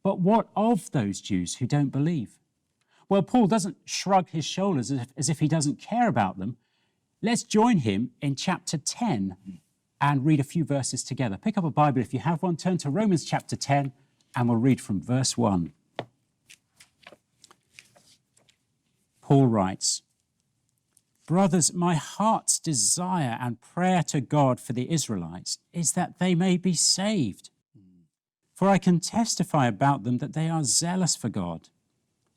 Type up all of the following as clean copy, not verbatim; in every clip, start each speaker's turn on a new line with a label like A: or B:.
A: But what of those Jews who don't believe? Well, Paul doesn't shrug his shoulders as if he doesn't care about them. Let's join him in chapter 10 and read a few verses together. Pick up a Bible if you have one, turn to Romans chapter 10, and we'll read from verse 1. Paul writes, "Brothers, my heart's desire and prayer to God for the Israelites is that they may be saved. For I can testify about them that they are zealous for God,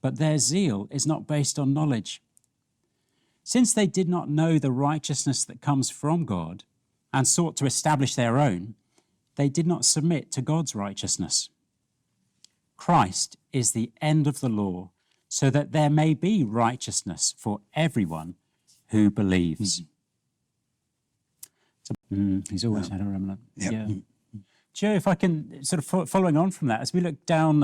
A: but their zeal is not based on knowledge. Since they did not know the righteousness that comes from God and sought to establish their own, they did not submit to God's righteousness. Christ is the end of the law, so that there may be righteousness for everyone who believes." He's always had a remnant.
B: Yep.
A: Yeah. Joe, if I can, sort of following on from that, as we look down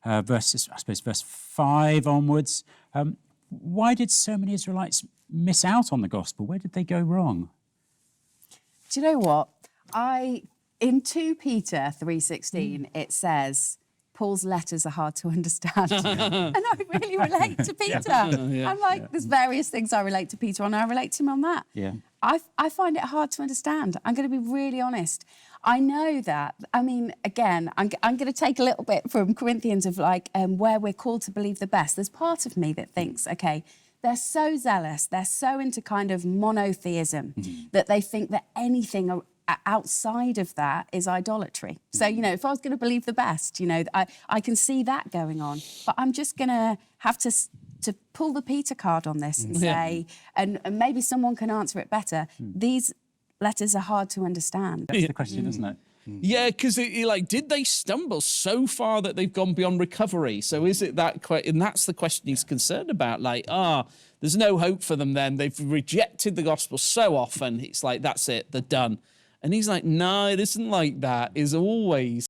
A: verses, I suppose, verse 5 onwards, why did so many Israelites miss out on the gospel? Where did they go wrong?
C: Do you know what? In 2 Peter 3:16, it says, Paul's letters are hard to understand. And I really relate to Peter. I'm like, there's various things I relate to Peter on, I relate to him on that.
A: Yeah.
C: I find it hard to understand. I'm going to be really honest. I know that, I mean, again, I'm going to take a little bit from Corinthians of like where we're called to believe the best. There's part of me that thinks, okay, they're so zealous, they're so into kind of monotheism that they think that anything outside of that is idolatry. So, you know, if I was going to believe the best, you know, I can see that going on. But I'm just going to have to pull the Peter card on this and say, and maybe someone can answer it better, these letters are hard to understand.
A: That's the question, isn't it?
D: Yeah, because like, did they stumble so far that they've gone beyond recovery? So is it that, and that's the question he's concerned about, like, there's no hope for them then. They've rejected the gospel so often, it's like, that's it, they're done. And he's like, no, it isn't like that. It's always